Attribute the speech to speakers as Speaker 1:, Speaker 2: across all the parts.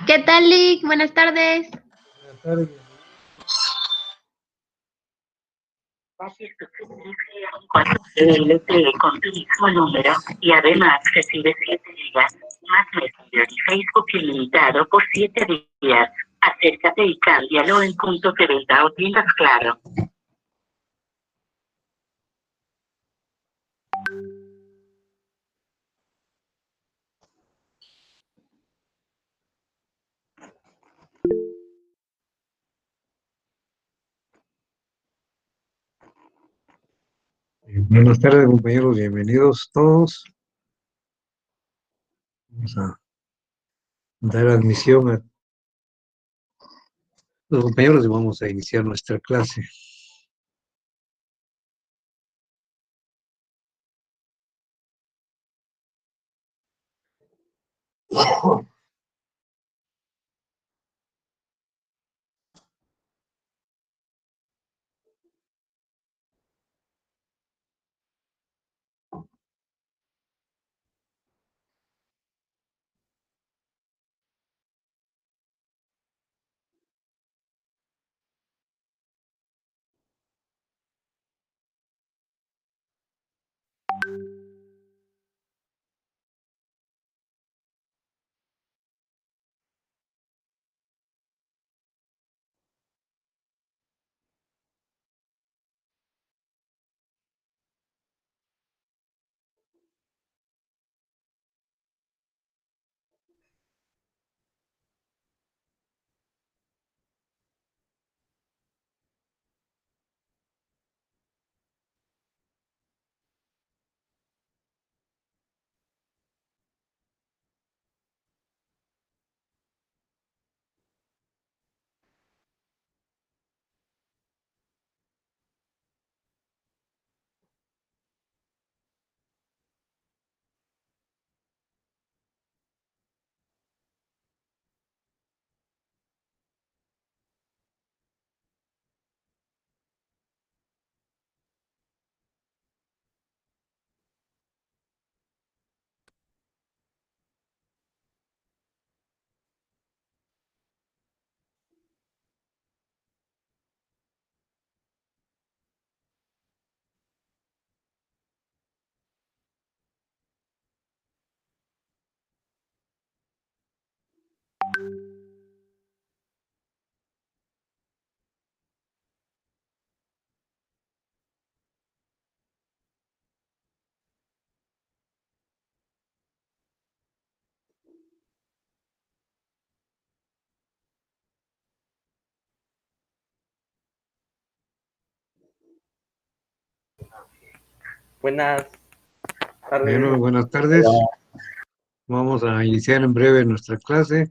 Speaker 1: ¿Qué tal, Lick? Buenas tardes.
Speaker 2: Buenas tardes.
Speaker 3: LTE con tu mismo número y además recibe 7 gigas más Messenger y Facebook ilimitado por 7 días. Acércate y cámbialo en puntos de venta o tiendas Claro.
Speaker 2: Buenas tardes, compañeros, bienvenidos todos. Vamos a dar admisión a los compañeros y vamos a iniciar nuestra clase.
Speaker 4: Buenas tardes.
Speaker 2: Bueno, buenas tardes. Vamos a iniciar en breve nuestra clase.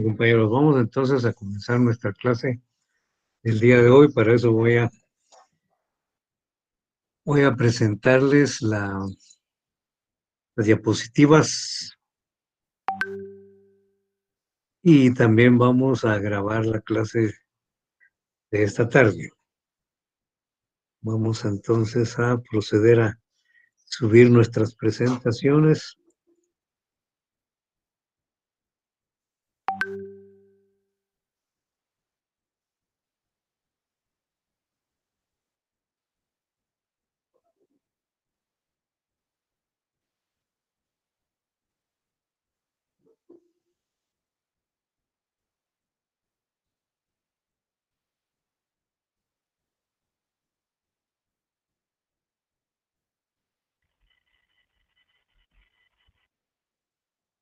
Speaker 2: Compañeros, vamos entonces a comenzar nuestra clase del día de hoy. Para eso voy a presentarles las diapositivas y también vamos a grabar la clase de esta tarde. Vamos entonces a proceder a subir nuestras presentaciones.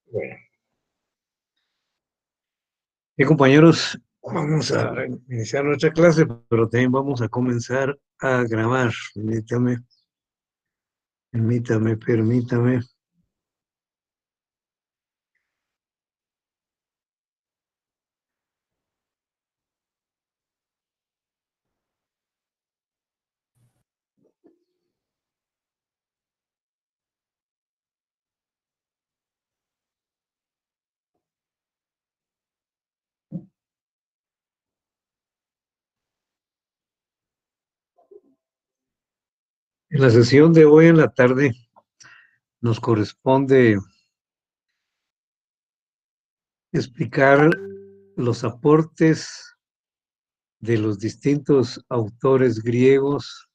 Speaker 2: Bueno. Bien, compañeros, vamos a iniciar nuestra clase, pero también vamos a comenzar a grabar. Permítame. En la sesión de hoy en la tarde nos corresponde explicar los aportes de los distintos autores griegos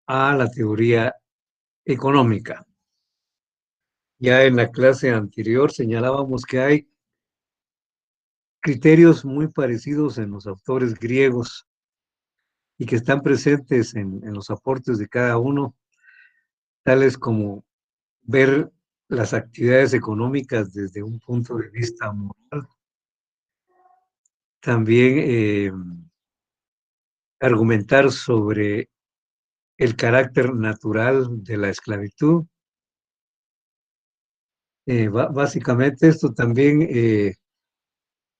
Speaker 2: a la teoría económica. Ya en la clase anterior señalábamos que hay criterios muy parecidos en los autores griegos y que están presentes en los aportes de cada uno, tales como ver las actividades económicas desde un punto de vista moral. También argumentar sobre el carácter natural de la esclavitud. Básicamente esto también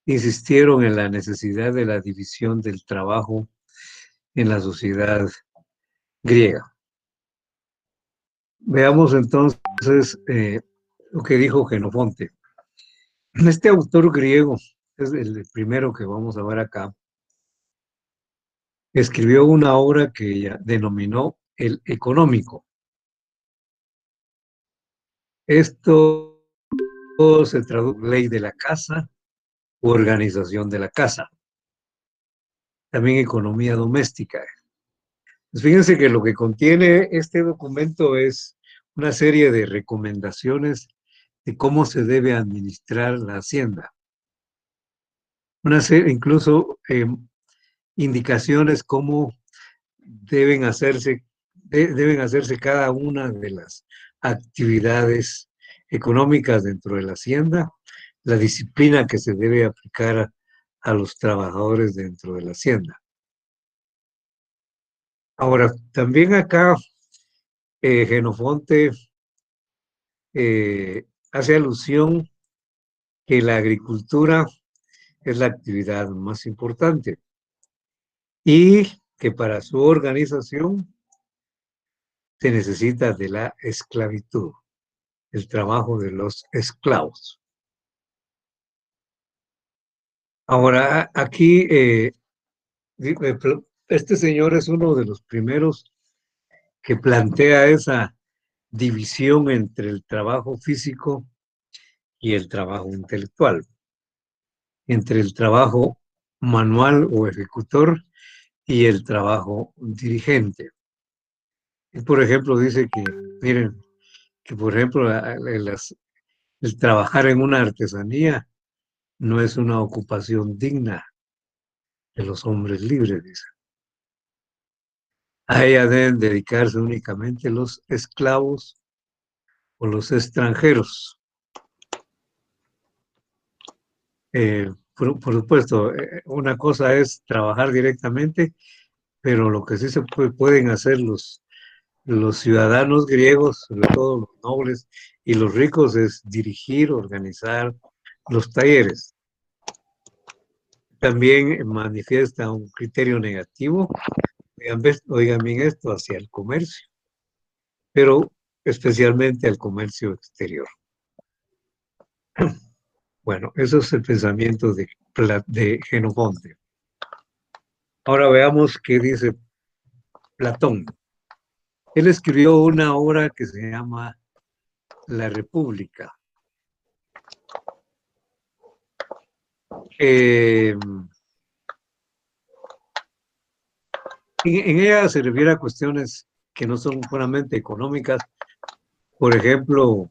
Speaker 2: insistieron en la necesidad de la división del trabajo en la sociedad griega. Veamos entonces lo que dijo Jenofonte. Este autor griego, es el primero que vamos a ver acá, escribió una obra que ella denominó el económico. Esto se traduce en ley de la casa u organización de la casa. También economía doméstica. Pues fíjense que lo que contiene este documento es una serie de recomendaciones de cómo se debe administrar la hacienda. Una serie, incluso indicaciones cómo deben hacerse cada una de las actividades económicas dentro de la hacienda, la disciplina que se debe aplicar a los trabajadores dentro de la hacienda. Ahora, también acá Jenofonte hace alusión que la agricultura es la actividad más importante y que para su organización se necesita de la esclavitud, el trabajo de los esclavos. Ahora, aquí, este señor es uno de los primeros que plantea esa división entre el trabajo físico y el trabajo intelectual, entre el trabajo manual o ejecutor y el trabajo dirigente. Y por ejemplo, dice que, miren, que por ejemplo, el trabajar en una artesanía no es una ocupación digna de los hombres libres, dice. A ella deben dedicarse únicamente los esclavos o los extranjeros. Por supuesto, una cosa es trabajar directamente, pero lo que sí se pueden hacer los ciudadanos griegos, sobre todo los nobles y los ricos, es dirigir, organizar, los talleres. También manifiesta un criterio negativo, oigan bien esto, hacia el comercio, pero especialmente al comercio exterior. Bueno, eso es el pensamiento de Jenofonte. Ahora veamos qué dice Platón. Él escribió una obra que se llama La República. En ella se refiere a cuestiones que no son puramente económicas. Por ejemplo,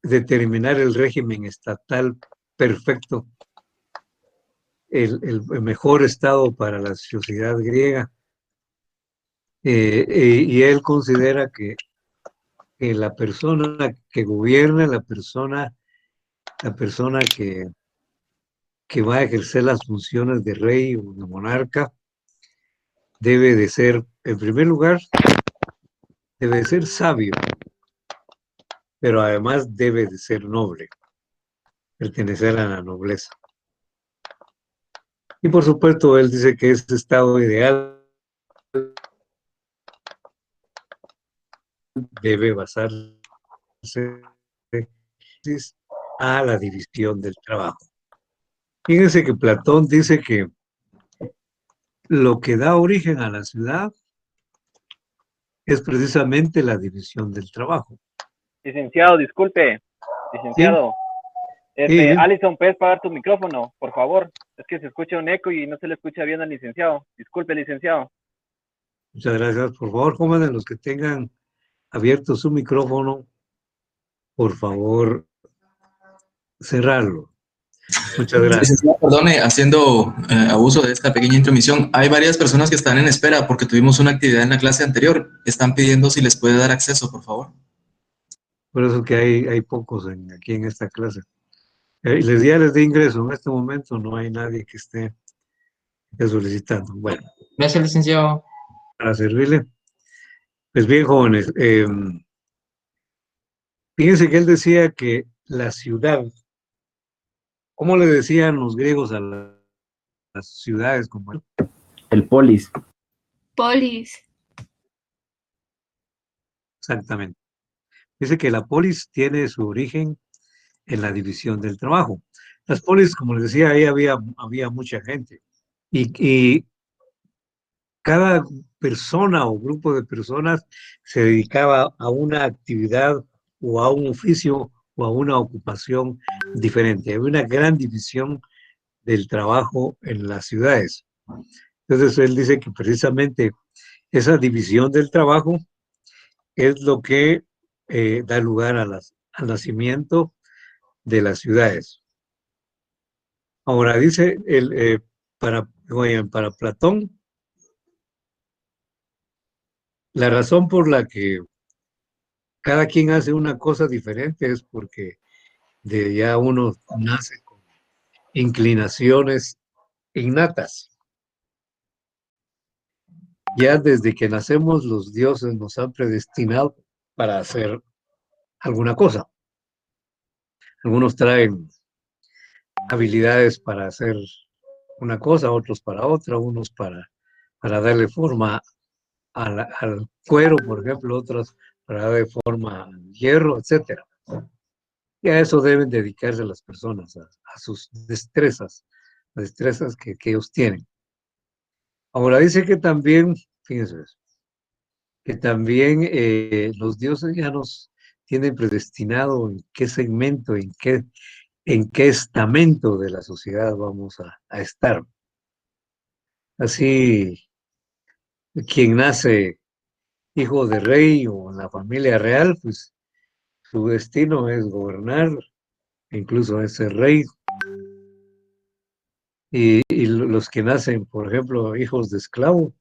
Speaker 2: determinar el régimen estatal perfecto, el mejor estado para la sociedad griega. Y él considera que la persona que gobierna, la persona que va a ejercer las funciones de rey o de monarca, debe de ser, en primer lugar, debe de ser sabio, pero además debe de ser noble, pertenecer a la nobleza. Y por supuesto, él dice que ese estado ideal debe basarse a la división del trabajo. Fíjense que Platón dice que lo que da origen a la ciudad es precisamente la división del trabajo.
Speaker 4: Licenciado, disculpe. Licenciado.
Speaker 2: Sí.
Speaker 4: Alison, ¿puedes pagar tu micrófono, por favor? Es que se escucha un eco y no se le escucha bien al licenciado. Disculpe, licenciado.
Speaker 2: Muchas gracias. Por favor, jóvenes, los que tengan abierto su micrófono, por favor, cerrarlo. Muchas gracias.
Speaker 5: Licenciado, perdone, haciendo abuso de esta pequeña intromisión, hay varias personas que están en espera porque tuvimos una actividad en la clase anterior. Están pidiendo si les puede dar acceso, por favor.
Speaker 2: Por eso que hay pocos aquí en esta clase. Les di ingreso. En este momento no hay nadie que esté solicitando. Bueno.
Speaker 5: Gracias, licenciado.
Speaker 2: Para servirle. Pues bien, jóvenes, fíjense que él decía que la ciudad, ¿cómo le decían los griegos a las ciudades como él?
Speaker 6: El polis.
Speaker 1: Polis.
Speaker 2: Exactamente. Dice que la polis tiene su origen en la división del trabajo. Las polis, como les decía, ahí había mucha gente. Y cada persona o grupo de personas se dedicaba a una actividad o a un oficio o a una ocupación diferente. Había una gran división del trabajo en las ciudades. Entonces él dice que precisamente esa división del trabajo es lo que da lugar al nacimiento de las ciudades. Ahora dice para Platón, la razón por la que cada quien hace una cosa diferente es porque ya uno nace con inclinaciones innatas. Ya desde que nacemos los dioses nos han predestinado para hacer alguna cosa. Algunos traen habilidades para hacer una cosa, otros para otra, unos para darle forma al cuero, por ejemplo, otros para darle forma al hierro, etcétera. Y a eso deben dedicarse las personas, a sus destrezas, las destrezas que ellos tienen. Ahora dice que también, fíjense eso, que también los dioses ya nos tienen predestinado en qué segmento, en qué estamento de la sociedad vamos a estar. Así, quien nace hijo de rey o en la familia real, pues su destino es gobernar, incluso es ser rey. Y los que nacen, por ejemplo, hijos de esclavo,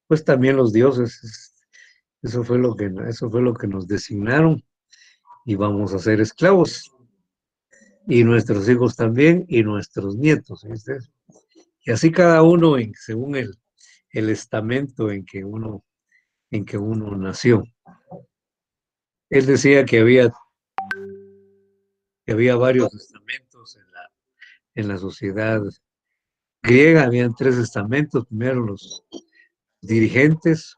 Speaker 2: pues también los dioses, eso fue lo que nos designaron y vamos a ser esclavos. Y nuestros hijos también y nuestros nietos, ¿viste? Y así cada uno según el estamento en que uno nació. Él decía que había que había varios estamentos en la sociedad griega. Habían tres estamentos. Primero los dirigentes,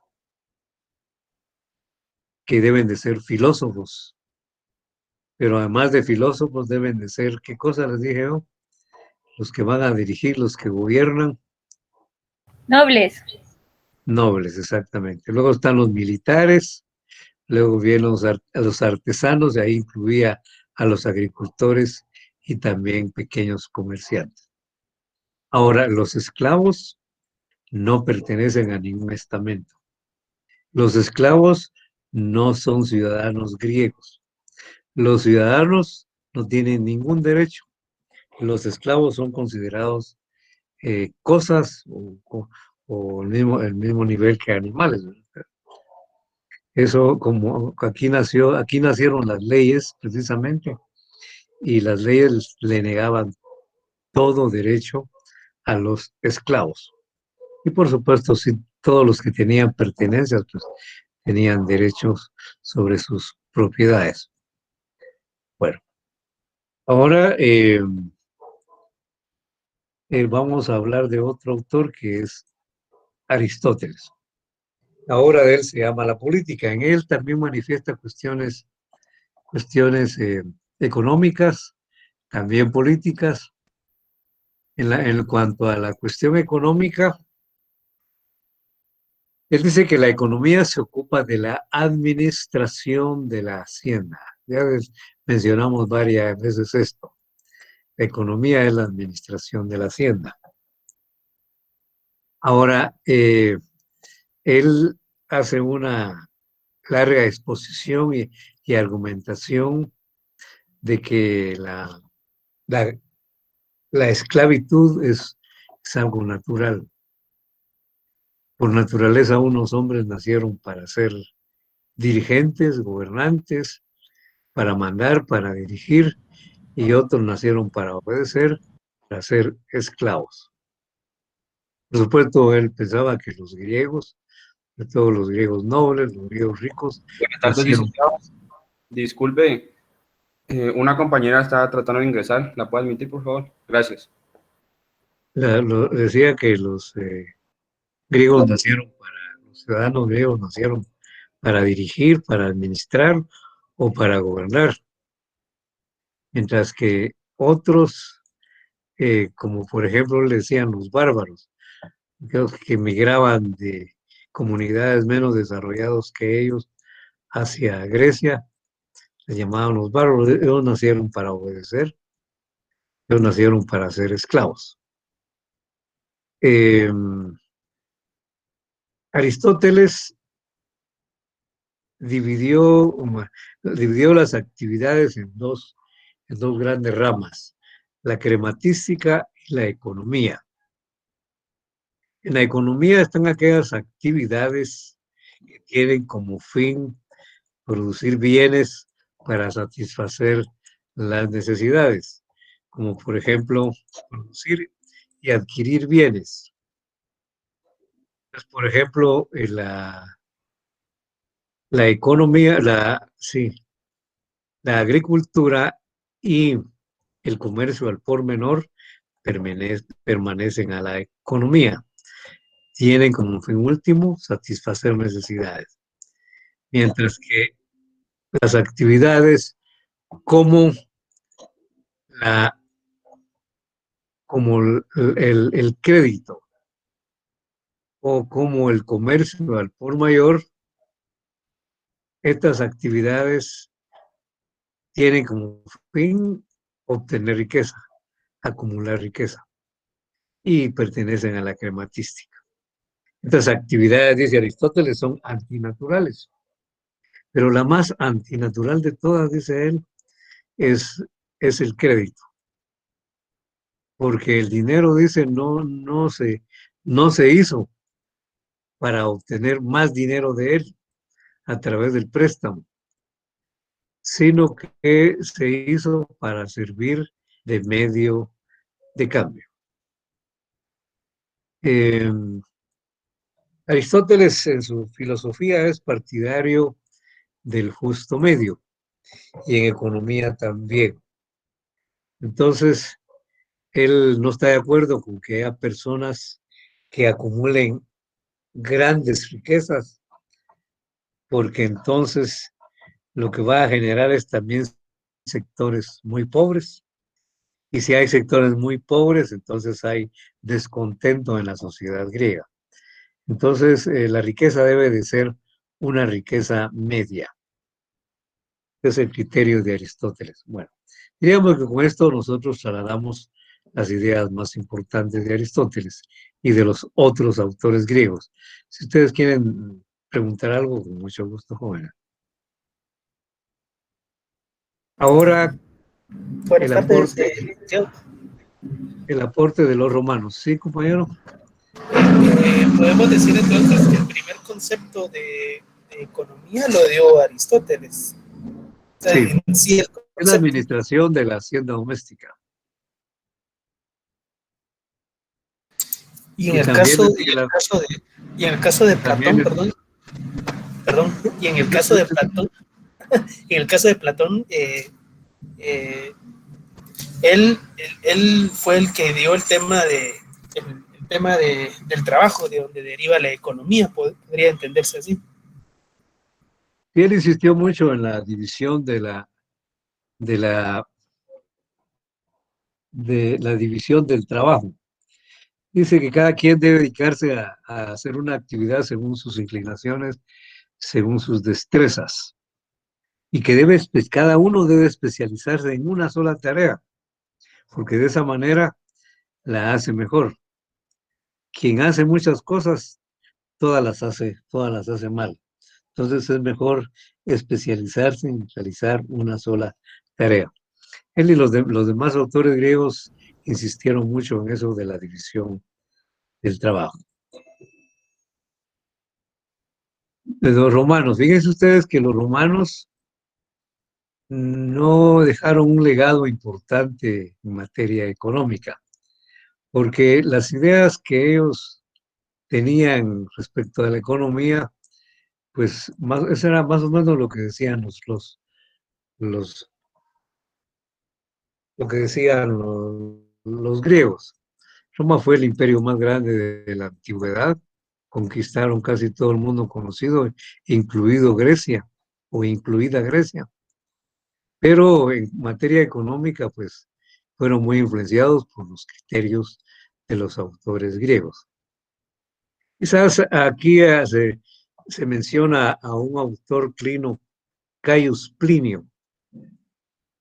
Speaker 2: que deben de ser filósofos, pero además de filósofos deben de ser, ¿qué cosa les dije yo? Los que van a dirigir, los que gobiernan.
Speaker 1: Nobles.
Speaker 2: Nobles, exactamente. Luego están los militares, luego vienen los artesanos, y ahí incluía a los agricultores y también pequeños comerciantes. Ahora, los esclavos no pertenecen a ningún estamento. Los esclavos no son ciudadanos griegos. Los ciudadanos no tienen ningún derecho. Los esclavos son considerados cosas o el mismo nivel que animales. Eso, como aquí nacieron las leyes precisamente, y las leyes le negaban todo derecho a los esclavos. Y por supuesto, sí, todos los que tenían pertenencias, pues tenían derechos sobre sus propiedades. Bueno, ahora vamos a hablar de otro autor que es Aristóteles. La obra de él se llama La Política. En él también manifiesta cuestiones económicas, también políticas. En cuanto a la cuestión económica, él dice que la economía se ocupa de la administración de la hacienda. Ya mencionamos varias veces esto. La economía es la administración de la hacienda. Ahora, él hace una larga exposición y argumentación de que la esclavitud es algo natural. Por naturaleza, unos hombres nacieron para ser dirigentes, gobernantes, para mandar, para dirigir, y otros nacieron para obedecer, para ser esclavos. Por supuesto, él pensaba que los griegos, de todos los griegos nobles, los griegos ricos,
Speaker 6: Buenas tardes, licenciado. Disculpe, una compañera está tratando de ingresar. ¿La puede admitir, por favor? Gracias.
Speaker 2: decía que los griegos nacieron los ciudadanos griegos nacieron para dirigir, para administrar o para gobernar, mientras que otros, como por ejemplo le decían los bárbaros, que migraban de comunidades menos desarrolladas que ellos hacia Grecia, se llamaban los bárbaros. Ellos nacieron para obedecer, ellos nacieron para ser esclavos. Aristóteles dividió las actividades en dos grandes ramas, la crematística y la economía. En la economía están aquellas actividades que tienen como fin producir bienes para satisfacer las necesidades, como por ejemplo producir y adquirir bienes. Pues, por ejemplo, la economía, la agricultura y el comercio al por menor permanecen a la economía. Tienen como fin último satisfacer necesidades. Mientras que las actividades como el crédito o como el comercio al por mayor, estas actividades tienen como fin obtener riqueza, acumular riqueza, y pertenecen a la crematística. Estas actividades, dice Aristóteles, son antinaturales, pero la más antinatural de todas, dice él, es el crédito, porque el dinero, dice, no se hizo para obtener más dinero de él a través del préstamo, sino que se hizo para servir de medio de cambio. Aristóteles en su filosofía es partidario del justo medio y en economía también. Entonces, él no está de acuerdo con que haya personas que acumulen grandes riquezas, porque entonces lo que va a generar es también sectores muy pobres. Y si hay sectores muy pobres, entonces hay descontento en la sociedad griega. Entonces, la riqueza debe de ser una riqueza media. Es el criterio de Aristóteles. Bueno, diríamos que con esto nosotros trasladamos las ideas más importantes de Aristóteles y de los otros autores griegos. Si ustedes quieren preguntar algo, con mucho gusto, joven. Ahora,
Speaker 7: Buenas
Speaker 2: el
Speaker 7: tardes,
Speaker 2: aporte,
Speaker 7: licenciado.
Speaker 2: el aporte de los romanos. ¿Sí, compañero?
Speaker 7: Podemos decir entonces que el primer concepto de economía lo dio Aristóteles. O sea,
Speaker 2: Sí,
Speaker 7: en sí el
Speaker 2: es la
Speaker 7: concepto.
Speaker 2: administración de la hacienda doméstica.
Speaker 7: Y en
Speaker 2: Y
Speaker 7: el
Speaker 2: también
Speaker 7: caso,
Speaker 2: decía la,
Speaker 7: y en el caso de
Speaker 2: también
Speaker 7: Platón, perdón, y en el caso de Platón, en el caso de Platón, eh, él fue el que dio el tema del trabajo, de donde deriva la economía, podría entenderse así.
Speaker 2: y él insistió mucho en la división de la, de la división del trabajo. Dice que cada quien debe dedicarse a hacer una actividad según sus inclinaciones, según sus destrezas, y que cada uno debe especializarse en una sola tarea, porque de esa manera la hace mejor. Quien hace muchas cosas, todas las hace mal. Entonces es mejor especializarse en realizar una sola tarea. Él y los demás autores griegos insistieron mucho en eso de la división del trabajo. De los romanos, fíjense ustedes que los romanos no dejaron un legado importante en materia económica, porque las ideas que ellos tenían respecto a la economía, pues eso era más o menos lo que decían los, lo que decían los griegos. Roma fue el imperio más grande de la antigüedad, conquistaron casi todo el mundo conocido, incluido Grecia o incluida Grecia. Pero en materia económica, pues fueron muy influenciados por los criterios de los autores griegos. Quizás aquí se menciona a un autor clino, Caius Plinio,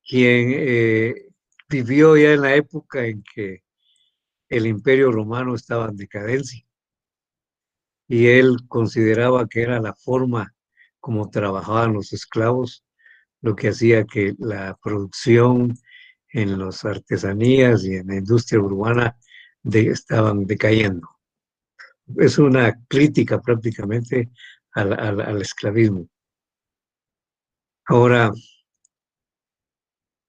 Speaker 2: quien vivió ya en la época en que el imperio romano estaba en decadencia y él consideraba que era la forma como trabajaban los esclavos lo que hacía que la producción en las artesanías y en la industria urbana estaban decayendo. Es una crítica prácticamente al esclavismo. Ahora,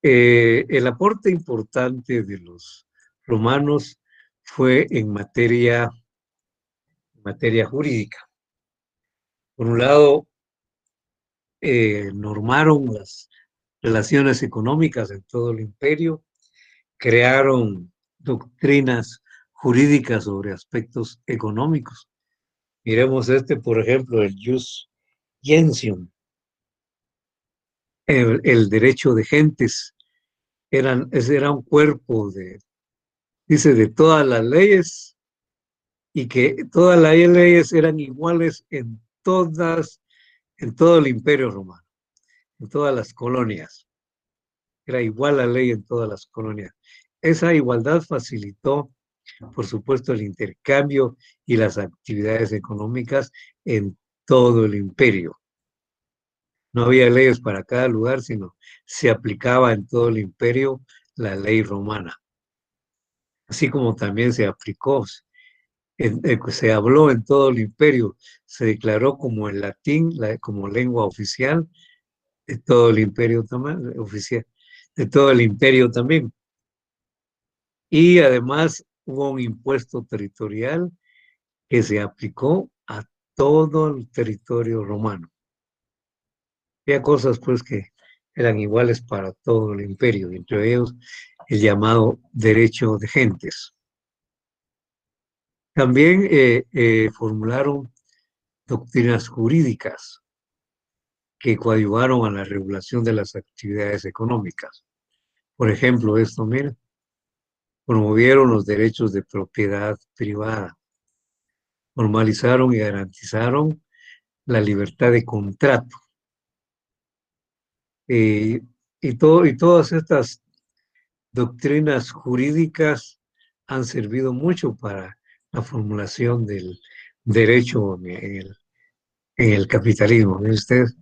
Speaker 2: el aporte importante de los romanos fue en materia jurídica. Por un lado, normaron las relaciones económicas en todo el imperio, crearon doctrinas jurídicas sobre aspectos económicos. Miremos por ejemplo, el jus gentium, el derecho de gentes. Ese era un cuerpo dice, de todas las leyes y que todas las leyes eran iguales en todo el imperio romano, en todas las colonias. Era igual la ley en todas las colonias. Esa igualdad facilitó, por supuesto, el intercambio y las actividades económicas en todo el imperio. No había leyes para cada lugar, sino se aplicaba en todo el imperio la ley romana. Así como también se aplicó, se habló en todo el imperio, se declaró como el latín, como lengua oficial de todo el imperio también, de todo el imperio también. Y además hubo un impuesto territorial que se aplicó a todo el territorio romano. Había cosas pues que eran iguales para todo el imperio, entre ellos el llamado derecho de gentes. También formularon doctrinas jurídicas que coadyuvaron a la regulación de las actividades económicas. Por ejemplo, esto, miren, promovieron los derechos de propiedad privada, formalizaron y garantizaron la libertad de contrato. Y todas estas doctrinas jurídicas han servido mucho para la formulación del derecho en el capitalismo. ¿Ven ustedes?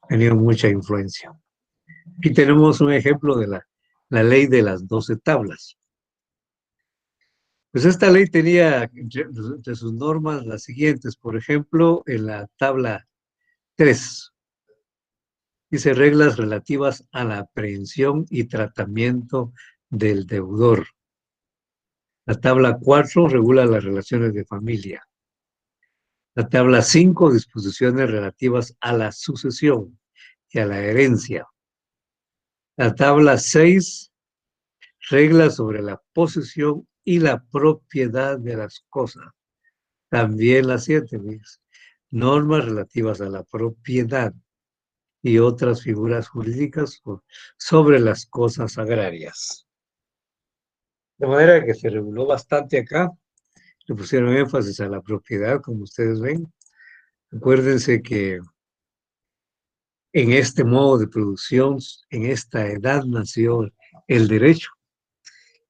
Speaker 2: Ha tenido mucha influencia. Aquí tenemos un ejemplo de la ley de las 12 tablas. Pues esta ley tenía entre sus normas las siguientes. Por ejemplo, en la tabla 3 dice reglas relativas a la aprehensión y tratamiento del deudor. La tabla 4 regula las relaciones de familia. La tabla 5, disposiciones relativas a la sucesión y a la herencia. La tabla 6, reglas sobre la posesión y la propiedad de las cosas. También la 7, normas relativas a la propiedad y otras figuras jurídicas sobre las cosas agrarias. De manera que se reguló bastante acá. Le pusieron énfasis a la propiedad, como ustedes ven. Acuérdense que en este modo de producción, en esta edad nació el derecho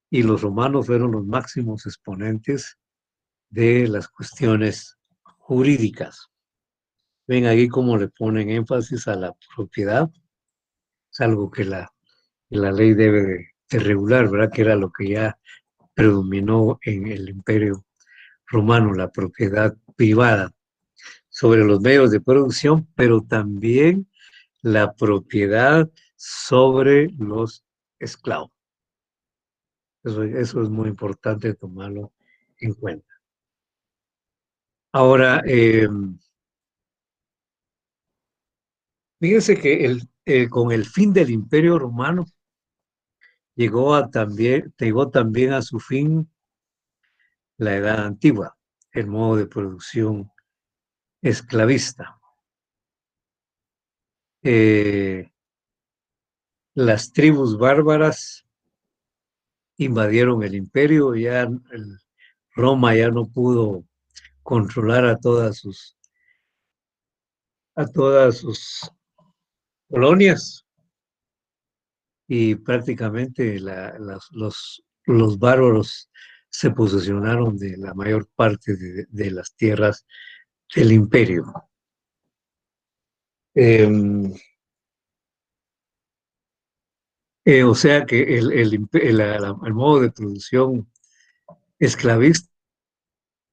Speaker 2: y los romanos fueron los máximos exponentes de las cuestiones jurídicas. Ven aquí cómo le ponen énfasis a la propiedad. Es algo que la ley debe de regular, ¿verdad? Que era lo que ya predominó en el Imperio Romano, la propiedad privada sobre los medios de producción, pero también la propiedad sobre los esclavos. Eso es muy importante tomarlo en cuenta. Ahora, fíjense que con el fin del Imperio Romano llegó también a su fin la Edad Antigua, el modo de producción esclavista. Las tribus bárbaras invadieron el imperio, Roma ya no pudo controlar a todas sus colonias y prácticamente los bárbaros se posesionaron de la mayor parte de las tierras del imperio. O sea que el modo de producción esclavista,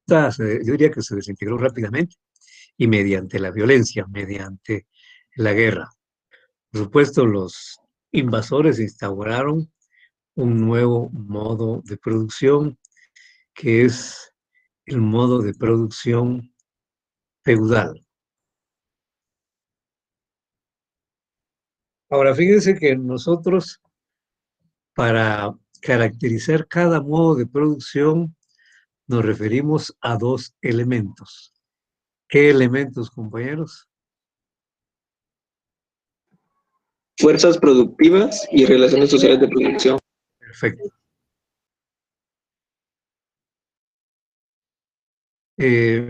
Speaker 2: yo diría que se desintegró rápidamente y mediante la violencia, mediante la guerra. Por supuesto, los invasores instauraron un nuevo modo de producción, que es el modo de producción feudal. Ahora, fíjense que nosotros, para caracterizar cada modo de producción, nos referimos a dos elementos. ¿Qué elementos, compañeros?
Speaker 8: Fuerzas productivas y relaciones sociales de producción.
Speaker 2: Perfecto.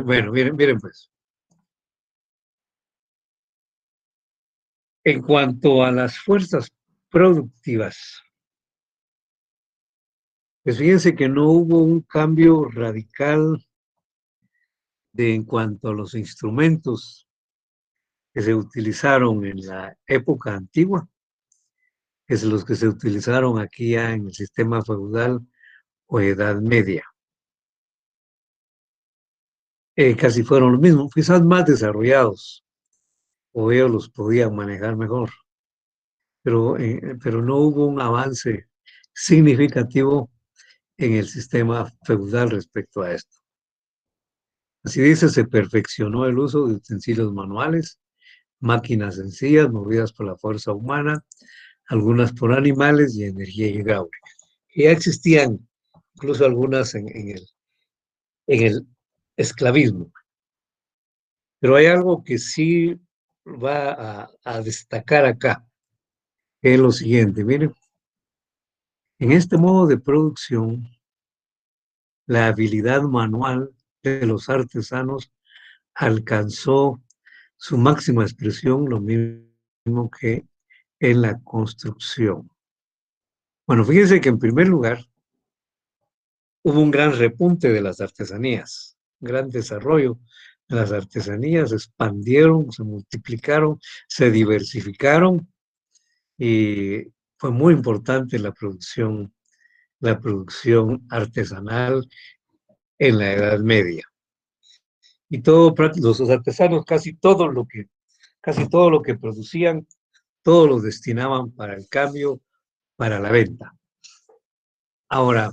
Speaker 2: Bueno, miren pues. En cuanto a las fuerzas productivas, pues fíjense que no hubo un cambio radical en cuanto a los instrumentos que se utilizaron en la época antigua, que es los que se utilizaron aquí ya en el sistema feudal o Edad Media. Casi fueron los mismos, quizás más desarrollados, o ellos los podían manejar mejor, pero no hubo un avance significativo en el sistema feudal respecto a esto. Así dice, se perfeccionó el uso de utensilios manuales, máquinas sencillas movidas por la fuerza humana, algunas por animales y energía hidráulica. que ya existían, incluso algunas en el esclavismo. Pero hay algo que sí va a destacar acá, que es lo siguiente, miren, en este modo de producción, la habilidad manual de los artesanos alcanzó su máxima expresión, lo mismo que en la construcción. Bueno, fíjense que en primer lugar hubo un gran repunte de las artesanías, un gran desarrollo de las artesanías, se expandieron, se multiplicaron, se diversificaron y fue muy importante la producción artesanal en la Edad Media. Y todo, los artesanos, casi todo lo que producían, todo lo destinaban para el cambio, para la venta. Ahora,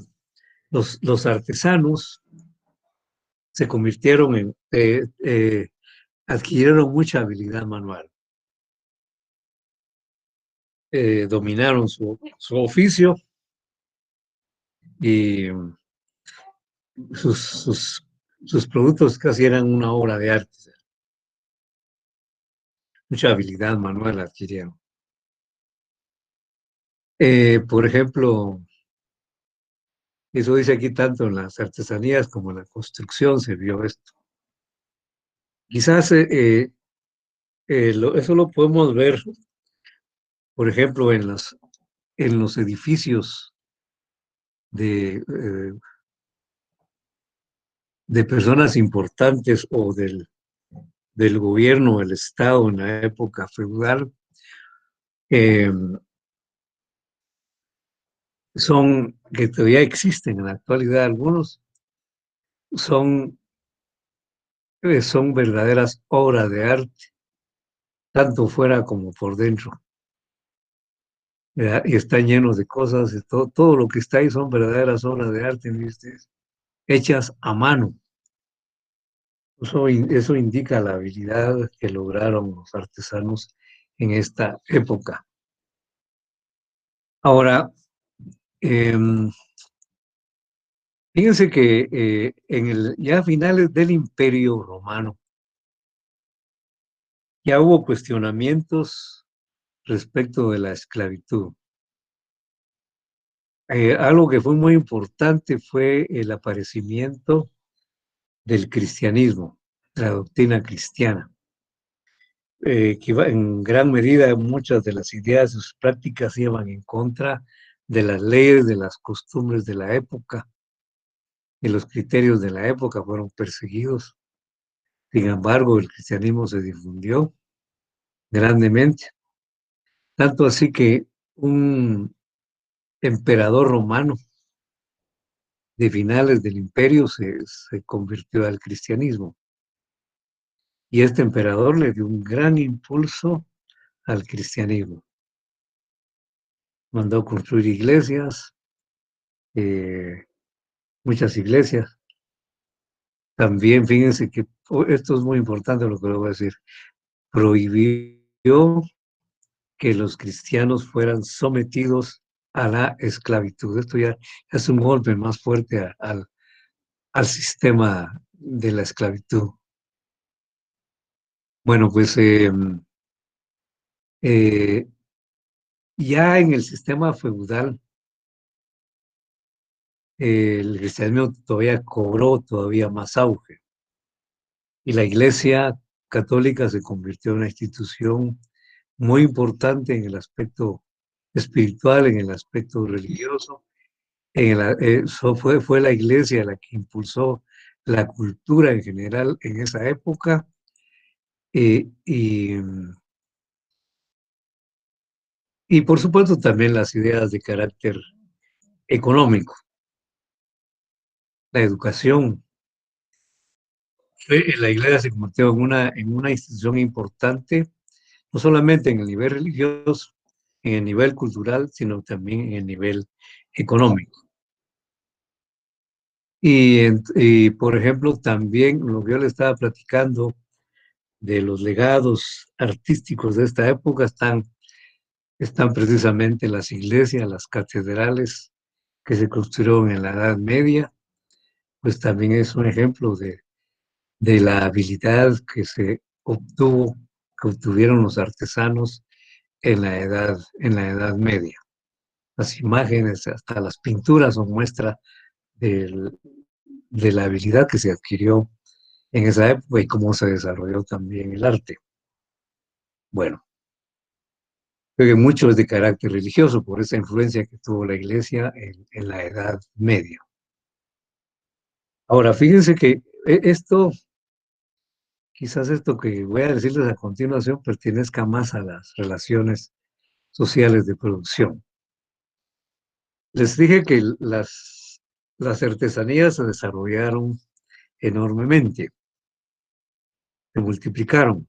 Speaker 2: los artesanos se convirtieron adquirieron mucha habilidad manual. Dominaron su oficio y sus productos casi eran una obra de arte. Mucha habilidad manual adquirieron. Por ejemplo, eso dice aquí tanto en las artesanías como en la construcción se vio esto. Quizás eso lo podemos ver, por ejemplo, en los edificios de personas importantes o del gobierno, el Estado en la época feudal, que todavía existen en la actualidad algunos, son verdaderas obras de arte, tanto fuera como por dentro. ¿Verdad? Y están llenos de cosas, y todo lo que está ahí son verdaderas obras de arte, ¿viste? Hechas a mano. Eso indica la habilidad que lograron los artesanos en esta época. Ahora, fíjense que ya a finales del Imperio Romano, ya hubo cuestionamientos respecto de la esclavitud. Algo que fue muy importante fue el aparecimiento del cristianismo, la doctrina cristiana, que en gran medida muchas de las ideas y sus prácticas iban en contra de las leyes, de las costumbres de la época, y los criterios de la época fueron perseguidos. Sin embargo, el cristianismo se difundió grandemente, tanto así que un emperador romano de finales del imperio se convirtió al cristianismo. Y este emperador le dio un gran impulso al cristianismo. Mandó construir iglesias, muchas iglesias. También, fíjense que esto es muy importante lo que le voy a decir, prohibió que los cristianos fueran sometidos a la esclavitud. Esto ya es un golpe más fuerte al sistema de la esclavitud. Bueno, pues ya en el sistema feudal, el cristianismo todavía cobró todavía más auge y la Iglesia católica se convirtió en una institución muy importante en el aspecto espiritual, en el aspecto religioso. Fue la Iglesia la que impulsó la cultura en general en esa época y por supuesto también las ideas de carácter económico, la educación. La Iglesia se convirtió en una institución importante, no solamente en el nivel religioso, en el nivel cultural, sino también en el nivel económico. Y por ejemplo, también lo que yo le estaba platicando de los legados artísticos de esta época están precisamente las iglesias, las catedrales que se construyeron en la Edad Media, pues también es un ejemplo de la habilidad que obtuvieron los artesanos en la Edad Media. Las imágenes, hasta las pinturas son muestra de la habilidad que se adquirió en esa época y cómo se desarrolló también el arte. Bueno, creo que mucho es de carácter religioso por esa influencia que tuvo la Iglesia en la Edad Media. Ahora, fíjense que quizás esto que voy a decirles a continuación pertenezca más a las relaciones sociales de producción. Les dije que las artesanías se desarrollaron enormemente, se multiplicaron.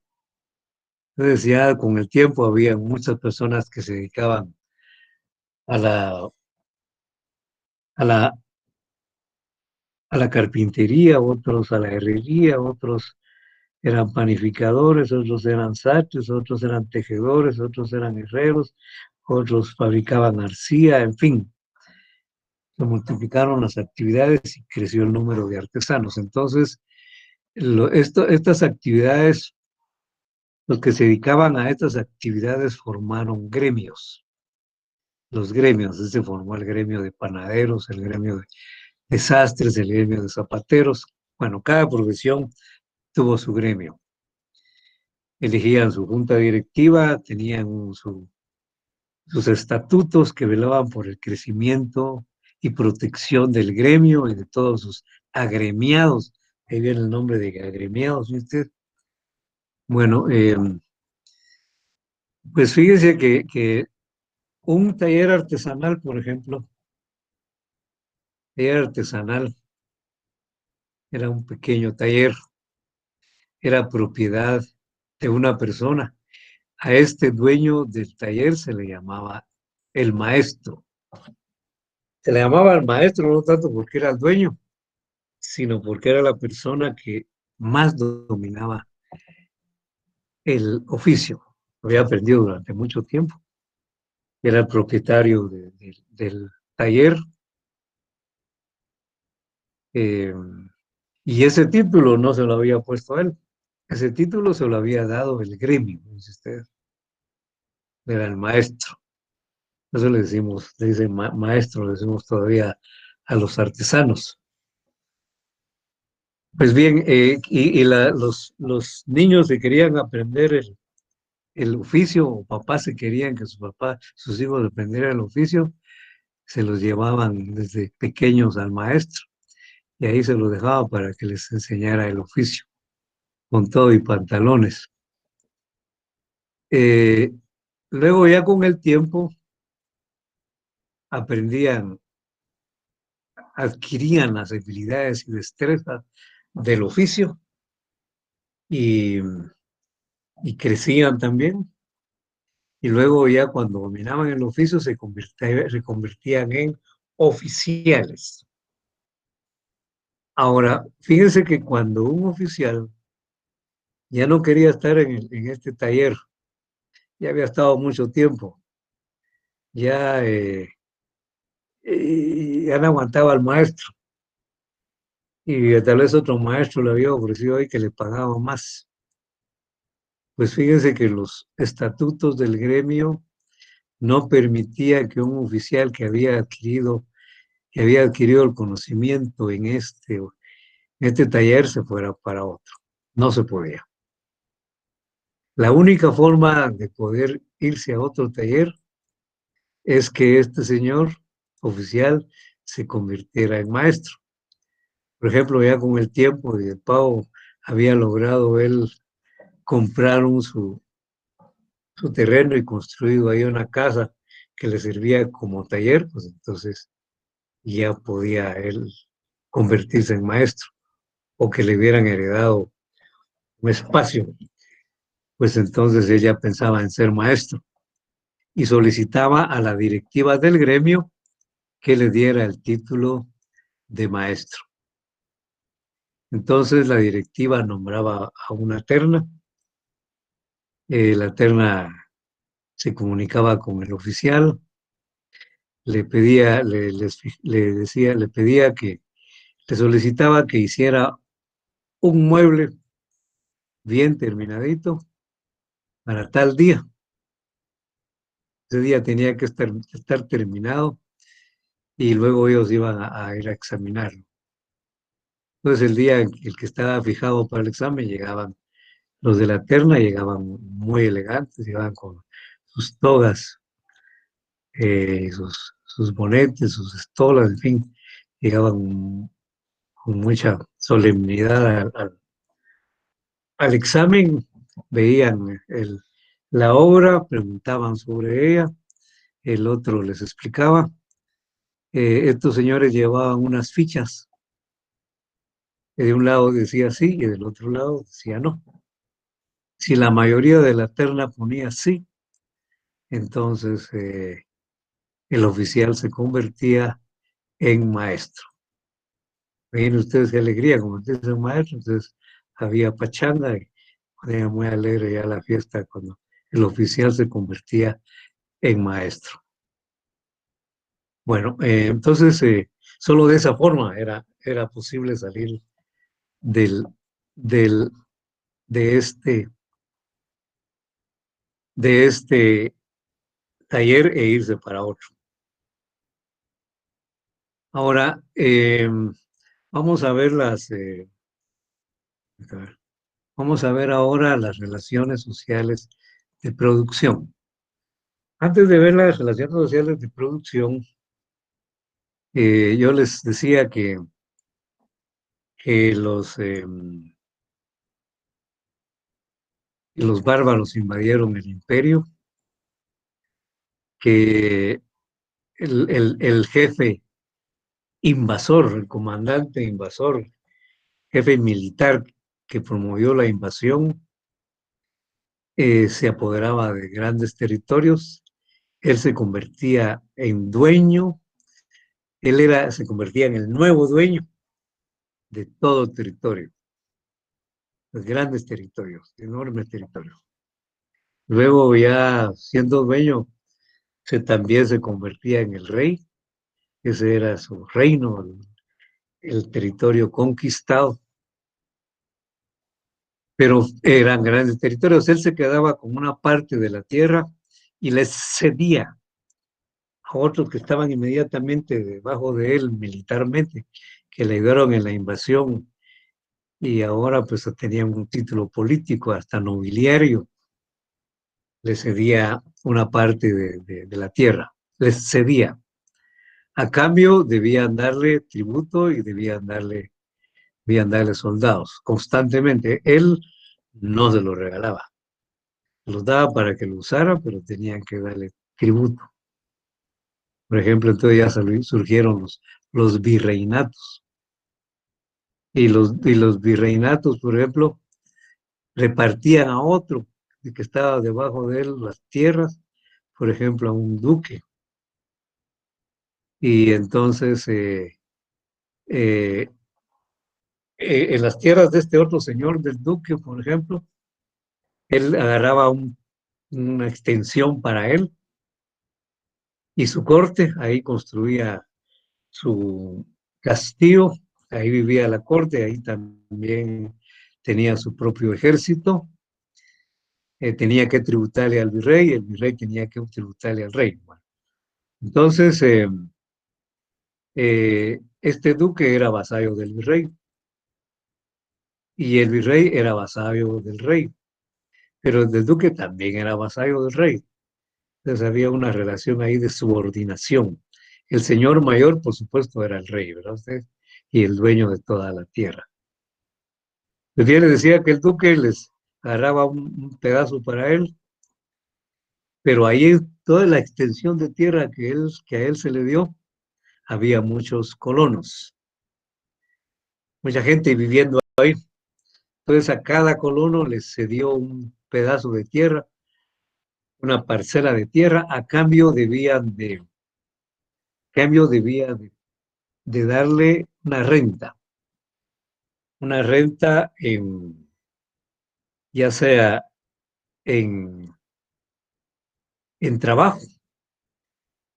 Speaker 2: Entonces ya con el tiempo había muchas personas que se dedicaban a la carpintería, otros a la herrería, otros eran panificadores, otros eran satres, otros eran tejedores, otros eran herreros, otros fabricaban arcilla, en fin. Se multiplicaron las actividades y creció el número de artesanos. Entonces, estas actividades, los que se dedicaban a estas actividades formaron gremios. Los gremios, se formó el gremio de panaderos, el gremio de sastres, el gremio de zapateros. Bueno, cada profesión tuvo su gremio. Elegían su junta directiva, tenían sus estatutos que velaban por el crecimiento y protección del gremio y de todos sus agremiados. Ahí viene el nombre de agremiados, ¿viste? Bueno, pues fíjese que un taller artesanal, por ejemplo, era un pequeño taller, era propiedad de una persona. A este dueño del taller se le llamaba el maestro. Se le llamaba el maestro no tanto porque era el dueño, sino porque era la persona que más dominaba el oficio. Lo había aprendido durante mucho tiempo. Era el propietario del taller. Y ese título no se lo había puesto a él. Ese título se lo había dado el gremio, dice usted. Era el maestro. Eso le decimos, le dicen maestro, le decimos todavía a los artesanos. Pues bien, los niños que querían aprender el oficio, o papás que querían que sus hijos aprendieran el oficio, se los llevaban desde pequeños al maestro y ahí se los dejaba para que les enseñara el oficio, con todo y pantalones. Luego ya con el tiempo adquirían las habilidades y destrezas del oficio y crecían también. Y luego ya cuando dominaban el oficio se convertían en oficiales. Ahora, fíjense que cuando un oficial ya no quería estar en este taller, ya había estado mucho tiempo, ya no aguantaba al maestro. Y tal vez otro maestro le había ofrecido ahí que le pagaba más. Pues fíjense que los estatutos del gremio no permitían que un oficial que había adquirido el conocimiento en este taller se fuera para otro. No se podía. La única forma de poder irse a otro taller es que este señor oficial se convirtiera en maestro. Por ejemplo, ya con el tiempo y el pago había logrado él comprar su terreno y construido ahí una casa que le servía como taller, pues entonces ya podía él convertirse en maestro o que le hubieran heredado un espacio, pues entonces ella pensaba en ser maestro y solicitaba a la directiva del gremio que le diera el título de maestro. Entonces la directiva nombraba a una terna, la terna se comunicaba con el oficial le pedía, le decía, le pedía que, le solicitaba que hiciera un mueble bien terminadito para tal día. Ese día tenía que estar terminado y luego ellos iban a ir a examinarlo. Entonces el día en el que estaba fijado para el examen llegaban los de la terna, llegaban muy elegantes, llegaban con sus togas, sus bonetes, sus estolas, en fin, llegaban con mucha solemnidad al examen, veían la obra, preguntaban sobre ella, el otro les explicaba. Estos señores llevaban unas fichas, que de un lado decía sí y del otro lado decía no. Si la mayoría de la terna ponía sí, entonces el oficial se convertía en maestro. Ven ustedes qué alegría convertirse en maestro. Entonces había pachanga y ponía muy alegre ya la fiesta cuando el oficial se convertía en maestro. Bueno, entonces solo de esa forma era posible salir del, del, de este taller e irse para otro. Ahora, vamos a ver vamos a ver ahora las relaciones sociales de producción. Antes de ver las relaciones sociales de producción, yo les decía que los bárbaros invadieron el imperio, que el jefe invasor, el comandante invasor, jefe militar que promovió la invasión, se apoderaba de grandes territorios. Él se convertía en dueño, se convertía en el nuevo dueño de todo territorio, los grandes territorios, enormes territorios. Luego ya siendo dueño, también se convertía en el rey, ese era su reino, el territorio conquistado, pero eran grandes territorios. Él se quedaba con una parte de la tierra y les cedía a otros que estaban inmediatamente debajo de él militarmente, que le ayudaron en la invasión y ahora pues tenían un título político, hasta nobiliario. Les cedía una parte de la tierra, les cedía. A cambio debían darle tributo y debían darle soldados constantemente. Él no se los regalaba. Los daba para que lo usara, pero tenían que darle tributo. Por ejemplo, entonces ya surgieron los virreinatos. Y los virreinatos, por ejemplo, repartían a otro que estaba debajo de él las tierras, por ejemplo, a un duque. Y entonces, en las tierras de este otro señor, del duque, por ejemplo, él agarraba una extensión para él y su corte, ahí construía su castillo, ahí vivía la corte, ahí también tenía su propio ejército, tenía que tributarle al virrey, el virrey tenía que tributarle al rey. Bueno, entonces, este duque era vasallo del virrey y el virrey era vasallo del rey, pero el duque también era vasallo del rey. Entonces había una relación ahí de subordinación. El señor mayor, por supuesto, era el rey, ¿verdad usted? Y el dueño de toda la tierra. El día le decía que el duque les agarraba un pedazo para él, pero ahí toda la extensión de tierra que a él se le dio, había muchos colonos, mucha gente viviendo ahí. Entonces a cada colono les cedió un pedazo de tierra, una parcela de tierra, a cambio debía de darle una renta ya sea en trabajo,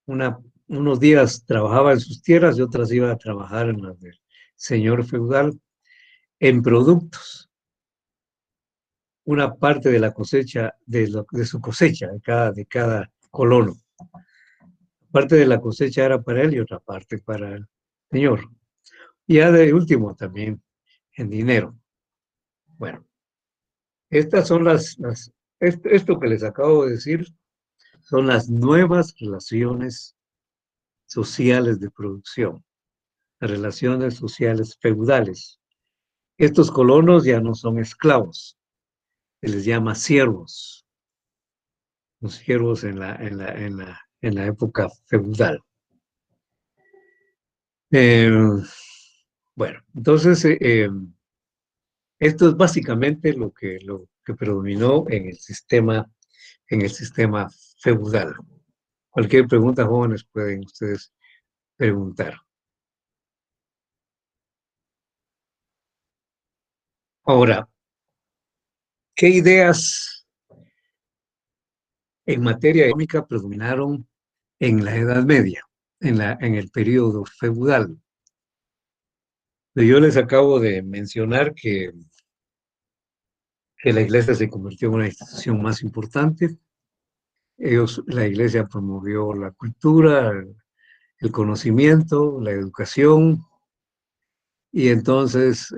Speaker 2: una unos días trabajaba en sus tierras y otras iba a trabajar en las del señor feudal en productos. Una parte de la cosecha, de su cosecha, de cada colono. Parte de la cosecha era para él y otra parte para el señor. Y ya de último también en dinero. Bueno, estas son esto que les acabo de decir son las nuevas relaciones sociales de producción, las relaciones sociales feudales. Estos colonos ya no son esclavos, se les llama siervos, los siervos en la época feudal. Bueno, entonces esto es básicamente lo que predominó en el sistema feudal. Cualquier pregunta, jóvenes, pueden ustedes preguntar. Ahora, ¿qué ideas en materia económica predominaron en la Edad Media, en el periodo feudal? Yo les acabo de mencionar que la iglesia se convirtió en una institución más importante. La iglesia promovió la cultura, el conocimiento, la educación, y entonces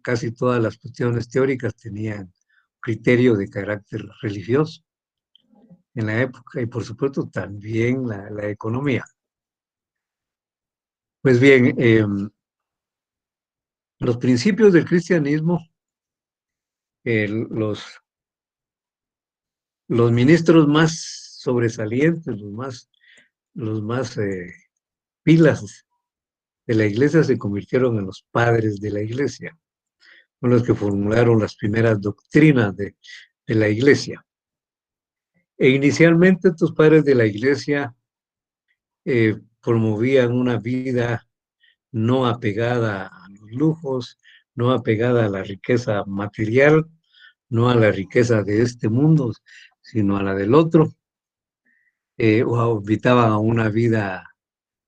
Speaker 2: casi todas las cuestiones teóricas tenían criterio de carácter religioso en la época, y por supuesto también la economía. Pues bien, los principios del cristianismo, los ministros más sobresalientes, los más pilas de la iglesia se convirtieron en los padres de la iglesia, son los que formularon las primeras doctrinas de la iglesia. E inicialmente estos padres de la iglesia promovían una vida no apegada a los lujos, no apegada a la riqueza material, no a la riqueza de este mundo, sino a la del otro, o invitaban a una vida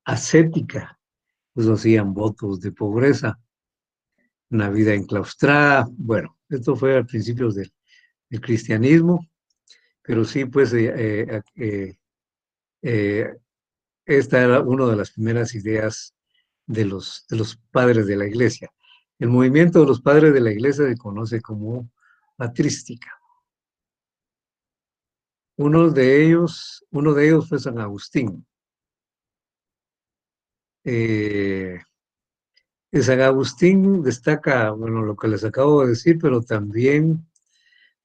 Speaker 2: ascética, pues hacían votos de pobreza, una vida enclaustrada. Bueno, esto fue a principios del cristianismo, pero sí, pues esta era una de las primeras ideas de los padres de la iglesia. El movimiento de los padres de la iglesia se conoce como patrística. Uno de ellos fue San Agustín. San Agustín destaca, bueno, lo que les acabo de decir, pero también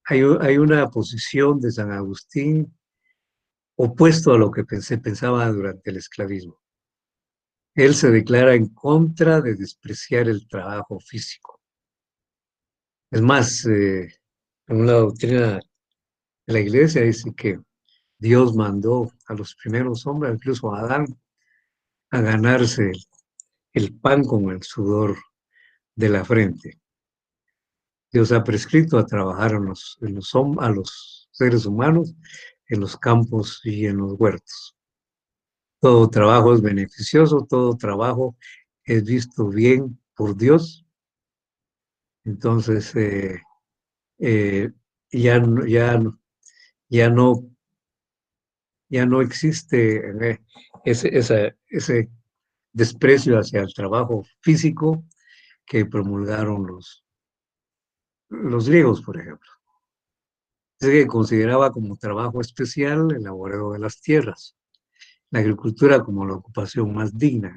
Speaker 2: hay una posición de San Agustín opuesto a lo que pensaba durante el esclavismo. Él se declara en contra de despreciar el trabajo físico. Es más, en una doctrina de la iglesia dice que Dios mandó a los primeros hombres, incluso a Adán, a ganarse el pan con el sudor de la frente. Dios ha prescrito a trabajar a los seres humanos en los campos y en los huertos. Todo trabajo es beneficioso, todo trabajo es visto bien por Dios. Entonces, ya no existe ese desprecio hacia el trabajo físico que promulgaron los griegos, por ejemplo. Se consideraba como trabajo especial el laboreo de las tierras, la agricultura como la ocupación más digna.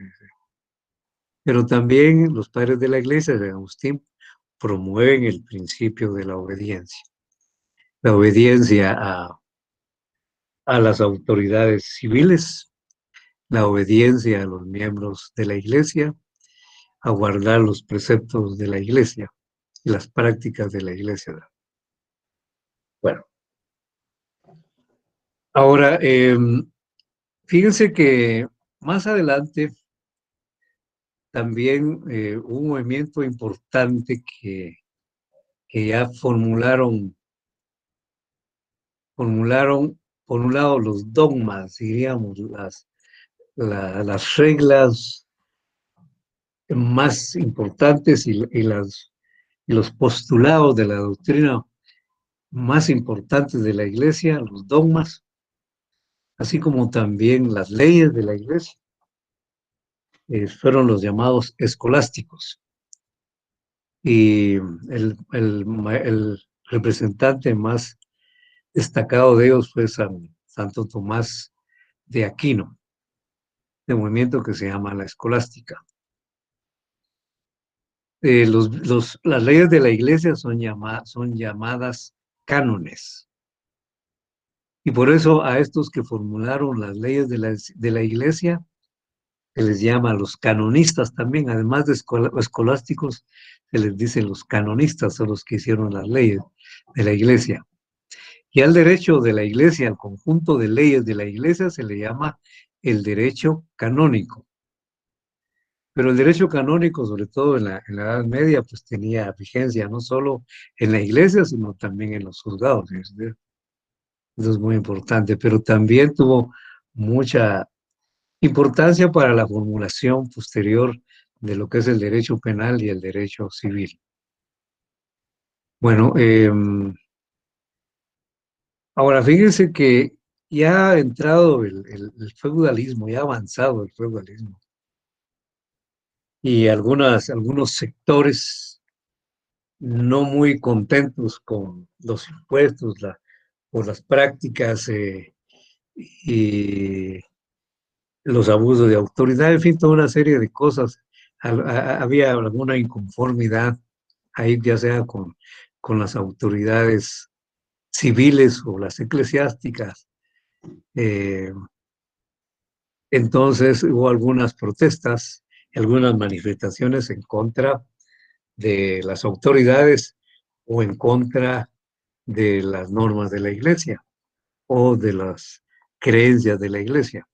Speaker 2: Pero también los padres de la iglesia de Agustín promueven el principio de la obediencia a las autoridades civiles, la obediencia a los miembros de la iglesia, a guardar los preceptos de la iglesia y las prácticas de la iglesia. Bueno, ahora, fíjense que más adelante también hubo un movimiento importante que ya formularon, por un lado, los dogmas, diríamos, las reglas más importantes y los postulados de la doctrina más importantes de la iglesia, los dogmas, así como también las leyes de la iglesia, fueron los llamados escolásticos. Y el representante más destacado de ellos fue Santo Tomás de Aquino, de movimiento que se llama la escolástica. Las leyes de la iglesia son llamadas cánones. Y por eso a estos que formularon las leyes de la iglesia se les llama los canonistas también, además de escolásticos, se les dice los canonistas, son los que hicieron las leyes de la iglesia. Y al derecho de la iglesia, al conjunto de leyes de la iglesia, se le llama el derecho canónico. Pero el derecho canónico, sobre todo en la Edad Media, pues tenía vigencia no solo en la iglesia, sino también en los juzgados. Eso es muy importante, pero también tuvo mucha importancia para la formulación posterior de lo que es el derecho penal y el derecho civil. Bueno, ahora fíjense que ya ha entrado el feudalismo, ya ha avanzado el feudalismo. Y algunos sectores no muy contentos con los impuestos, por las prácticas y los abusos de autoridad, en fin, toda una serie de cosas. Había alguna inconformidad ahí, ya sea con las autoridades civiles o las eclesiásticas. Entonces hubo algunas protestas, algunas manifestaciones en contra de las autoridades o en contra de las normas de la iglesia o de las creencias de la iglesia.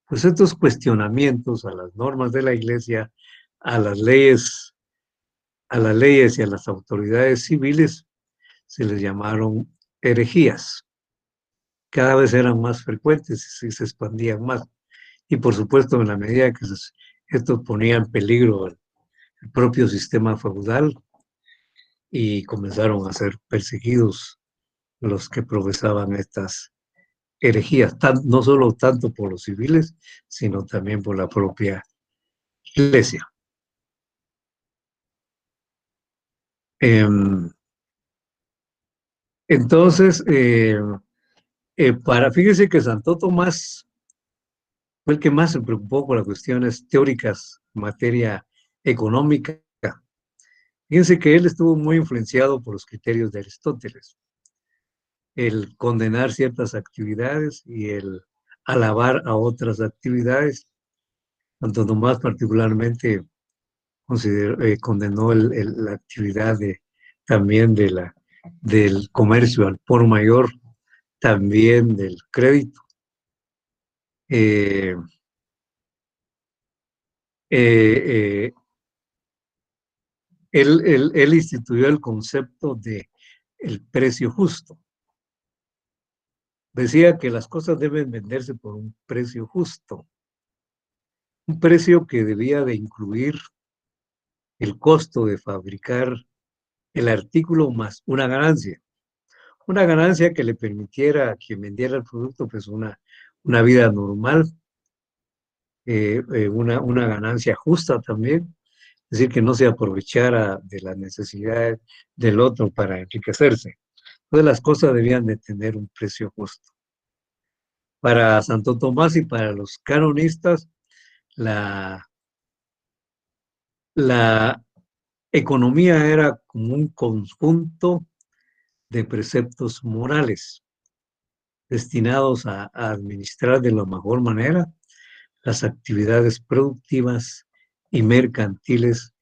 Speaker 2: Pues estos cuestionamientos a las normas de la iglesia, a las leyes y a las autoridades civiles se les llamaron herejías. Cada vez eran más frecuentes y se expandían más. Y por supuesto, en la medida que esto ponía en peligro el propio sistema feudal y comenzaron a ser perseguidos los que profesaban estas herejías, no solo tanto por los civiles, sino también por la propia iglesia. Entonces, fíjese que Santo Tomás fue el que más se preocupó por las cuestiones teóricas en materia económica. Fíjense que él estuvo muy influenciado por los criterios de Aristóteles, el condenar ciertas actividades y el alabar a otras actividades. Santo Tomás particularmente condenó la actividad también del comercio al por mayor, también del crédito. Él instituyó el concepto de el precio justo. Decía que las cosas deben venderse por un precio justo, un precio que debía de incluir el costo de fabricar el artículo más una ganancia que le permitiera a quien vendiera el producto pues una vida normal, una ganancia justa también, es decir, que no se aprovechara de las necesidades del otro para enriquecerse. Entonces las cosas debían de tener un precio justo. Para Santo Tomás y para los canonistas, la economía era como un conjunto de preceptos morales destinados a administrar de la mejor manera las actividades productivas y mercantiles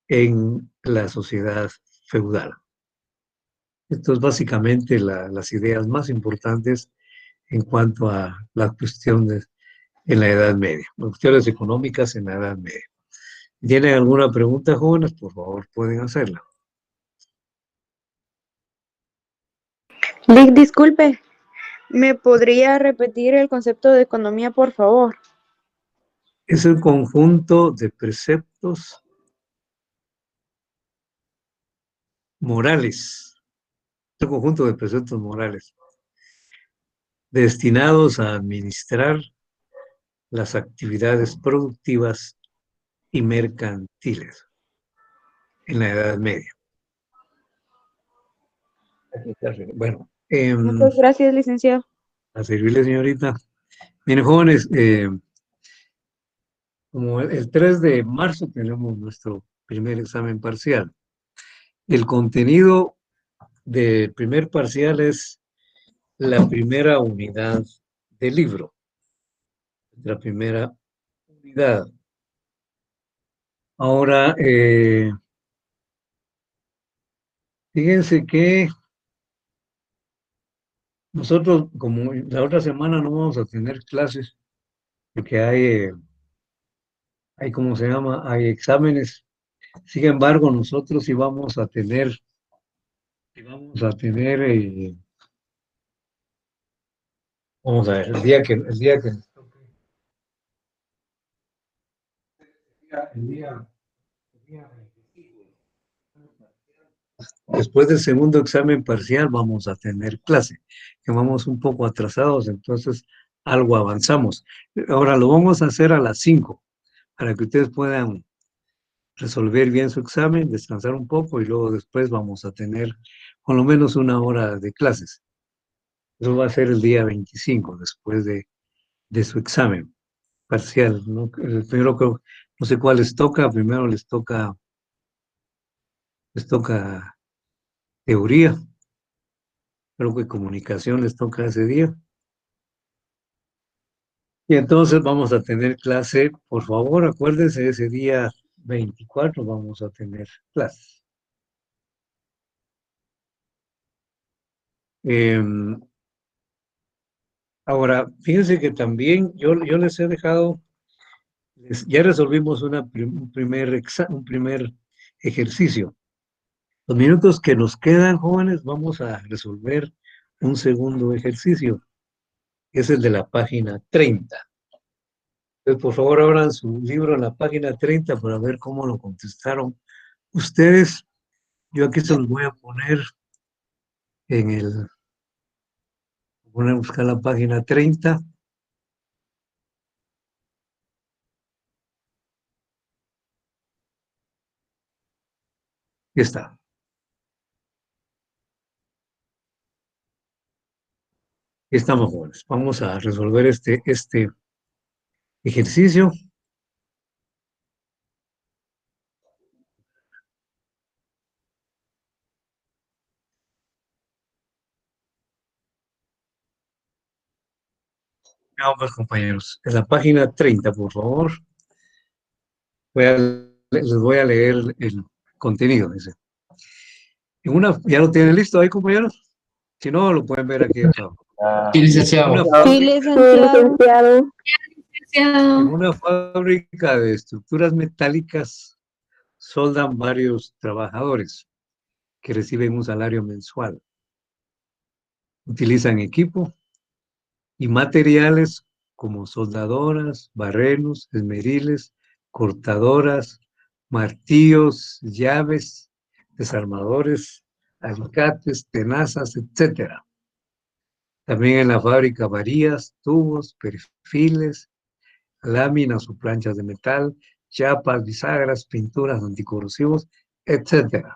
Speaker 2: en la sociedad feudal. Esto es básicamente las ideas más importantes en cuanto a la cuestión en la Edad Media, las cuestiones económicas en la Edad Media. ¿Tienen alguna pregunta, jóvenes? Por favor, pueden hacerla.
Speaker 9: Lick, disculpe, ¿me podría repetir el concepto de economía, por favor?
Speaker 2: es el conjunto de preceptos morales, el conjunto de preceptos morales destinados a administrar las actividades productivas y mercantiles en la Edad Media. Bueno,
Speaker 9: Muchas gracias, licenciado.
Speaker 2: a servirle, señorita. Miren, jóvenes, como el 3 de marzo tenemos nuestro primer examen parcial. El contenido del primer parcial es la primera unidad del libro. La primera unidad. Ahora, fíjense que nosotros, como la otra semana no vamos a tener clases, porque hay ¿cómo se llama? Hay exámenes. Sin embargo, nosotros sí vamos a tener, vamos a ver, después del segundo examen parcial vamos a tener clase, que vamos un poco atrasados, entonces algo avanzamos. Ahora lo vamos a hacer a las 5, para que ustedes puedan resolver bien su examen, descansar un poco y luego después vamos a tener por lo menos 1 hora de clases. Eso va a ser el día 25, después de su examen parcial, ¿no? Primero no sé cuál les toca, primero les toca teoría, creo que comunicación les toca ese día. Y entonces vamos a tener clase, por favor, acuérdense, ese día 24 vamos a tener clases. Ahora, fíjense que también yo les he dejado, ya resolvimos un primer ejercicio. Los minutos que nos quedan, jóvenes, vamos a resolver un segundo ejercicio, que es el de la página 30. Entonces, por favor, abran su libro en la página 30 para ver cómo lo contestaron ustedes. Yo aquí se los voy a poner voy a buscar la página 30. Aquí está. Aquí estamos, jóvenes. Vamos a resolver este ejercicio. Vamos, compañeros. En la página 30, por favor. Les voy a leer el contenido. Dice. ¿Ya lo tienen listo ahí, compañeros? Si no, lo pueden ver aquí abajo.
Speaker 5: Sí, licenciado.
Speaker 9: Sí, licenciado.
Speaker 2: En una fábrica de estructuras metálicas soldan varios trabajadores que reciben un salario mensual. Utilizan equipo y materiales como soldadoras, barrenos, esmeriles, cortadoras, martillos, llaves, desarmadores, alicates, tenazas, etc. También en la fábrica varillas, tubos, perfiles, láminas o planchas de metal, chapas, bisagras, pinturas, anticorrosivos, etc.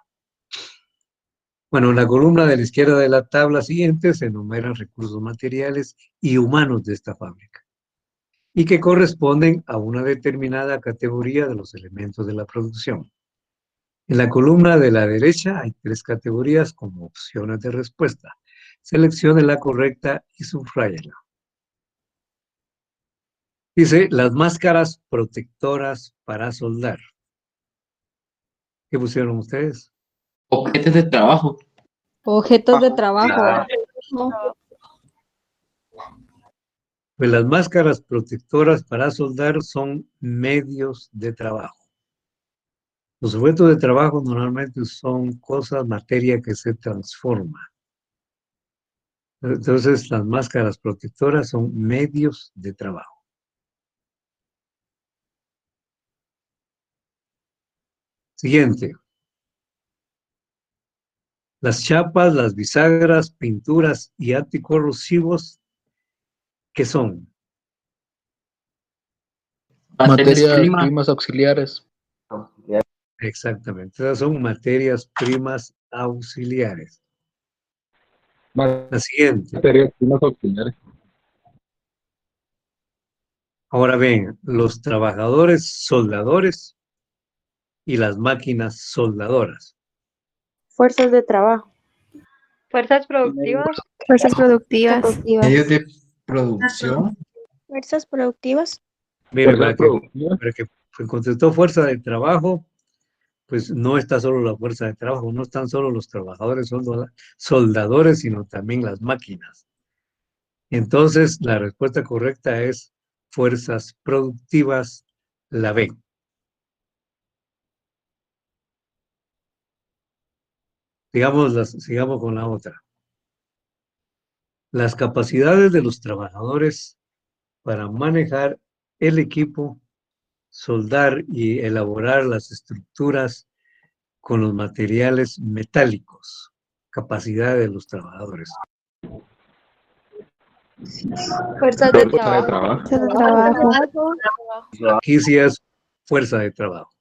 Speaker 2: Bueno, en la columna de la izquierda de la tabla siguiente se enumeran recursos materiales y humanos de esta fábrica y que corresponden a una determinada categoría de los elementos de la producción. En la columna de la derecha hay 3 categorías como opciones de respuesta. Seleccione la correcta y subráyala. Dice, las máscaras protectoras para soldar. ¿Qué pusieron ustedes?
Speaker 5: Objetos de trabajo.
Speaker 9: Objetos de trabajo.
Speaker 2: Pues las máscaras protectoras para soldar son medios de trabajo. Los objetos de trabajo normalmente son cosas, materia que se transforma. Entonces, las máscaras protectoras son medios de trabajo. Siguiente. Las chapas, las bisagras, pinturas y anticorrosivos, ¿qué son?
Speaker 10: Materias primas auxiliares.
Speaker 2: Exactamente, esas son materias primas auxiliares. La siguiente.
Speaker 10: Materias primas auxiliares.
Speaker 2: Ahora ven, los trabajadores soldadores y las máquinas soldadoras.
Speaker 9: Fuerzas de trabajo.
Speaker 1: Fuerzas productivas.
Speaker 11: Fuerzas productivas.
Speaker 5: Medios de producción.
Speaker 11: Fuerzas productivas.
Speaker 2: Mire,
Speaker 10: Fuerzas productivas.
Speaker 2: para que contestó fuerza de trabajo, pues no está solo la fuerza de trabajo, no están solo los trabajadores soldadores, sino también las máquinas. Entonces, la respuesta correcta es fuerzas productivas, la B. Sigamos con la otra. Las capacidades de los trabajadores para manejar el equipo, soldar y elaborar las estructuras con los materiales metálicos. Capacidad de los trabajadores.
Speaker 11: Fuerzas de trabajo. Fuerzas de trabajo.
Speaker 2: Aquí sí es fuerza de trabajo.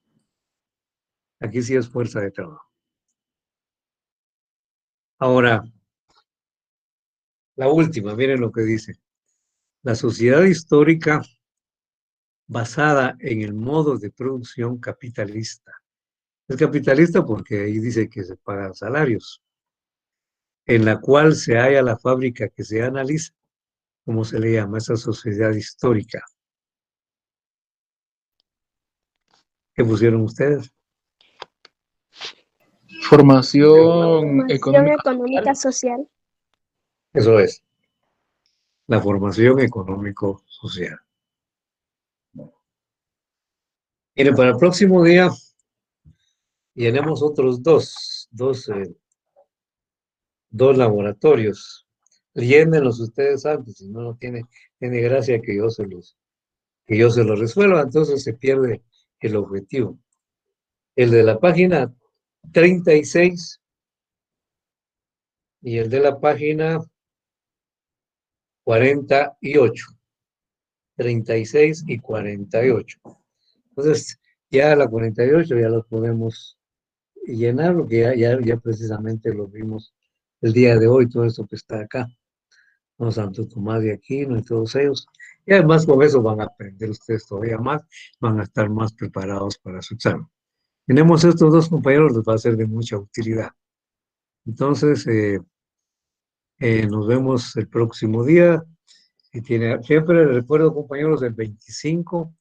Speaker 2: Aquí sí es fuerza de trabajo. Ahora, la última, miren lo que dice. La sociedad histórica basada en el modo de producción capitalista. Es capitalista porque ahí dice que se pagan salarios, en la cual se halla la fábrica que se analiza. ¿Cómo se le llama esa sociedad histórica? ¿Qué pusieron ustedes?
Speaker 10: Formación
Speaker 11: económica social.
Speaker 2: Eso es. La formación económico-social. Miren, para el próximo día llenemos otros dos laboratorios. Llénenlos ustedes antes, si no, tiene gracia que yo se los resuelva, entonces se pierde el objetivo. El de la página 36 y el de la página 48. 36 y 48. Entonces, ya la 48 ya lo podemos llenar, porque ya precisamente lo vimos el día de hoy, todo esto que está acá. ¿No? Santo Tomás de Aquino y todos ellos. Y además con eso van a aprender ustedes todavía más, van a estar más preparados para su examen. Tenemos estos dos compañeros, les va a ser de mucha utilidad. Entonces, nos vemos el próximo día. Siempre les recuerdo, compañeros, el 25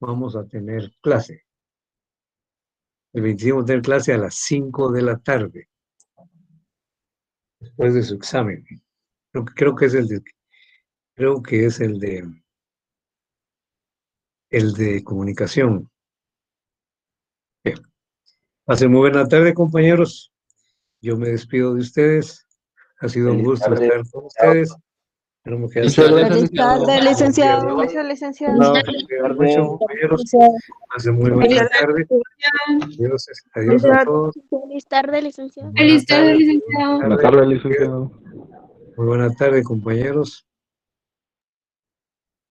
Speaker 2: vamos a tener clase. El 25 vamos a tener clase a las 5 de la tarde, después de su examen. Creo que es el de comunicación. Bien. Pasen muy buena tarde, compañeros. Yo me despido de ustedes. Ha sido un gusto estar con ustedes.
Speaker 9: Feliz tarde, licenciado.
Speaker 2: Muchas licenciado. Compañeros. Pasen muy buena tarde. Adiós a todos.
Speaker 11: Feliz tarde, licenciado.
Speaker 1: Feliz tarde, licenciado.
Speaker 10: Buenas tardes, licenciado.
Speaker 2: Muy buena tarde, compañeros.